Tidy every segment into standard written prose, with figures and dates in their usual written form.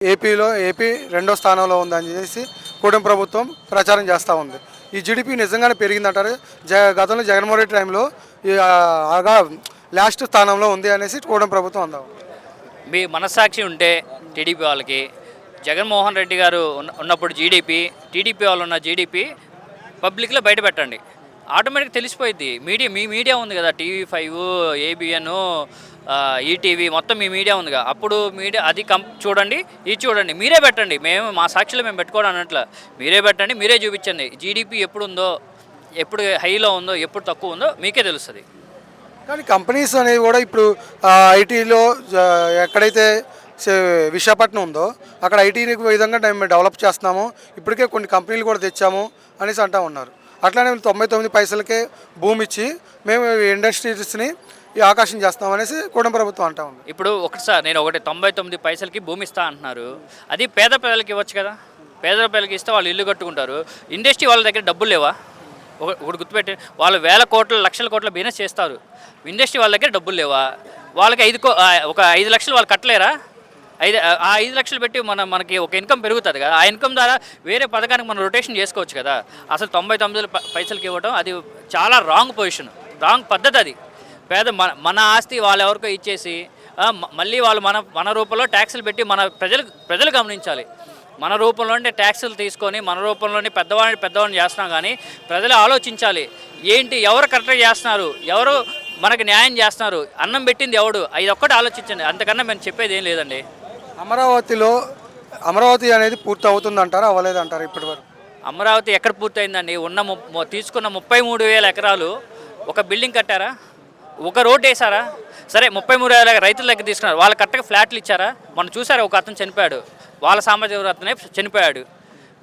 AP రెండో స్థానంలో ఉందని చేసి కూటమి ప్రభుత్వం ప్రచారం చేస్తూ ఉంది. ఈ జీడిపి నిజంగానే పెరిగిందంటారు. గతంలో జగన్మోహన్ రెడ్డి టైంలో ఆగా లాస్ట్ స్థానంలో ఉంది అనేసి కూటమి ప్రభుత్వం అందాం. మీ మనస్సాక్షి ఉంటే టీడీపీ వాళ్ళకి జగన్మోహన్ రెడ్డి గారు ఉన్నప్పుడు టీడీపీ వాళ్ళు ఉన్న జీడిపి పబ్లిక్లో బయట పెట్టండి. ఆటోమేటిక్గా తెలిసిపోయింది. మీ మీడియా ఉంది కదా, TV5, ABN, ఈటీవీ, మొత్తం మీ మీడియా ఉందిగా. అప్పుడు మీడియా అది చూడండి, ఇది చూడండి, మీరే పెట్టండి. మా సాక్షిలో మేము పెట్టుకోవడం అన్నట్లు మీరే పెట్టండి, మీరే చూపించండి. జీడిపి ఎప్పుడు ఉందో, ఎప్పుడు హైలో ఉందో, ఎప్పుడు తక్కువ ఉందో మీకే తెలుస్తుంది. కానీ కంపెనీస్ అనేవి కూడా ఇప్పుడు ఐటీలో ఎక్కడైతే విశాఖపట్నం ఉందో అక్కడ ఐటీని విధంగా మేము డెవలప్ చేస్తున్నాము, ఇప్పటికే కొన్ని కంపెనీలు కూడా తెచ్చాము అనేసి అంటూ ఉన్నారు. అట్లానే 99 పైసలకే భూమి ఇచ్చి మేము ఇండస్ట్రీస్ని ఆకాశం చేస్తాం అనేసి కూటమి ప్రభుత్వం అంటా ఉంది. ఇప్పుడు నేను 99 పైసలకి భూమి ఇస్తా అంటున్నారు. అది పేద ప్రజలకి ఇవ్వచ్చు కదా. పేద ప్రజలకి ఇస్తే వాళ్ళు ఇల్లు కట్టుకుంటారు. ఇండస్ట్రీ వాళ్ళ దగ్గర డబ్బులు లేవా? ఒకటి గుర్తుపెట్టి, వాళ్ళు వేల కోట్ల లక్షల కోట్ల బిజినెస్ చేస్తారు. ఇండస్ట్రీ వాళ్ళ దగ్గర డబ్బులు లేవా? వాళ్ళకి ఒక 5 లక్షలు వాళ్ళు కట్టలేరా? 5 లక్షలు పెట్టి మనకి ఒక ఇన్కమ్ పెరుగుతుంది కదా. ఆ ఇన్కమ్ ద్వారా వేరే పథకానికి మనం రొటేషన్ చేసుకోవచ్చు కదా. అసలు 99 పైసలకి ఇవ్వడం అది చాలా రాంగ్ పొజిషన్, రాంగ్ పద్ధతి. అది మన ఆస్తి వాళ్ళు ఎవరికో ఇచ్చేసి మళ్ళీ వాళ్ళు మన రూపంలో ట్యాక్సులు పెట్టి ప్రజలు గమనించాలి. మన రూపంలోనే ట్యాక్సులు తీసుకొని మన రూపంలోనే పెద్దవాడిని చేస్తున్నాం. కానీ ప్రజలు ఆలోచించాలి, ఏంటి ఎవరు కరెక్ట్గా చేస్తున్నారు, ఎవరు మనకు న్యాయం చేస్తున్నారు, అన్నం పెట్టింది ఎవడు, ఇది ఒక్కటి ఆలోచించండి. అంతకన్నా మేము చెప్పేది ఏం లేదండి. అమరావతి అనేది పూర్తి అవుతుందంటారా, అవ్వలేదంటారా? ఇప్పటి వరకు అమరావతి ఎక్కడ పూర్తయిందండి? తీసుకున్న 33,000 ఎకరాలు ఒక బిల్డింగ్ కట్టారా? ఒక రోడ్ వేసారా? సరే, 33,000 రైతుల దగ్గర తీసుకున్నారు. వాళ్ళు కరెక్ట్గా ఫ్లాట్లు ఇచ్చారా? మనం చూసారా, ఒక అతను చనిపోయాడు, వాళ్ళ సామాజిక వర్గనే చనిపోయాడు.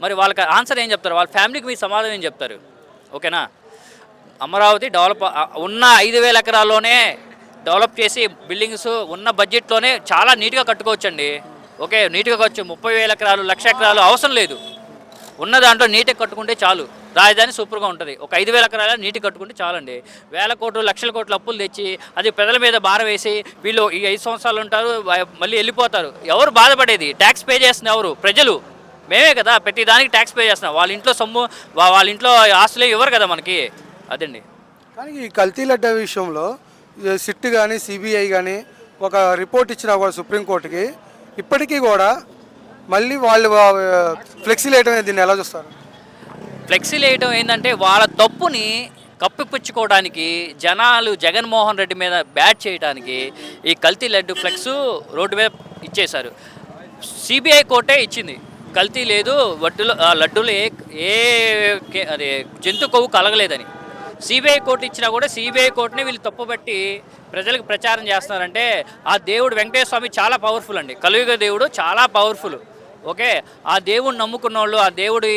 మరి వాళ్ళకి ఆన్సర్ ఏం చెప్తారు? వాళ్ళ ఫ్యామిలీకి మీ సమాధానం ఏం చెప్తారు? ఓకేనా? అమరావతి డెవలప్ ఉన్న 5,000 ఎకరాల్లోనే డెవలప్ చేసి బిల్డింగ్స్ ఉన్న బడ్జెట్లోనే చాలా నీట్గా కట్టుకోవచ్చండి. ఓకే, నీట్గా కట్టచ్చు. 30,000 ఎకరాలు, 1,00,000 ఎకరాలు అవసరం లేదు. ఉన్న దాంట్లో నీట్గా కట్టుకుంటే చాలు. రాజధాని సూపర్గా ఉంటుంది. ఒక 5,000 ఎకరాల నీటి కట్టుకుంటే చాలండి. వేల కోట్లు, లక్షల కోట్ల అప్పులు తెచ్చి అది ప్రజల మీద భారం వేసి వీళ్ళు ఈ 5 సంవత్సరాలు ఉంటారు, మళ్ళీ వెళ్ళిపోతారు. ఎవరు బాధపడేది? ట్యాక్స్ పే చేస్తున్న ఎవరు? ప్రజలు. మేమే కదా ప్రతి దానికి ట్యాక్స్ పే చేస్తున్నాం. వాళ్ళ ఇంట్లో సొమ్ము, వాళ్ళ ఇంట్లో ఆస్తులే ఇవ్వరు కదా మనకి. అదండి. కానీ ఈ కల్తీ లడ్డా విషయంలో సిట్ కానీ సిబిఐ కానీ ఒక రిపోర్ట్ ఇచ్చినా కూడా సుప్రీంకోర్టుకి ఇప్పటికీ కూడా మళ్ళీ వాళ్ళు ఫ్లెక్సీ వేయడం, దీన్ని ఎలా చూస్తారు? ఫ్లెక్సీ వేయడం ఏంటంటే వాళ్ళ తప్పుని కప్పిపుచ్చుకోవడానికి, జనాలు జగన్మోహన్ రెడ్డి మీద బ్యాట్ చేయడానికి ఈ కల్తీ లడ్డు ఫ్లెక్స్ రోడ్డు మీద ఇచ్చేశారు. సిబిఐ కోర్టే ఇచ్చింది, కల్తీ లేదు, లడ్డూలు అదే జంతు కొవ్వు కలగలేదని. సిబిఐ కోర్టు ఇచ్చినా కూడా సిబిఐ కోర్టుని వీళ్ళు తప్పుబట్టి ప్రజలకు ప్రచారం చేస్తున్నారంటే ఆ దేవుడు వెంకటేశ్వర స్వామి చాలా పవర్ఫుల్ అండి. కలియుగ దేవుడు చాలా పవర్ఫుల్. ఓకే, ఆ దేవుడిని నమ్ముకున్న వాళ్ళు, ఆ దేవుడి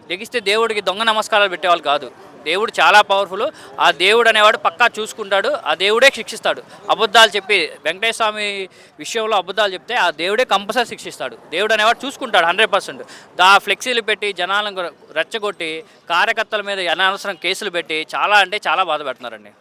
లెగిస్తే దేవుడికి దొంగ నమస్కారాలు పెట్టేవాళ్ళు కాదు. దేవుడు చాలా పవర్ఫుల్. ఆ దేవుడు అనేవాడు పక్కా చూసుకుంటాడు. ఆ దేవుడే శిక్షిస్తాడు. అబద్ధాలు చెప్పి వెంకటేశ్వర స్వామి విషయంలో అబద్ధాలు చెప్తే ఆ దేవుడే కంపల్సరీ శిక్షిస్తాడు. దేవుడు అనేవాడు చూసుకుంటాడు 100%. ఫ్లెక్సీలు పెట్టి జనాలను రెచ్చగొట్టి కార్యకర్తల మీద అనవసరం కేసులు పెట్టి చాలా బాధ పెడుతున్నారండి.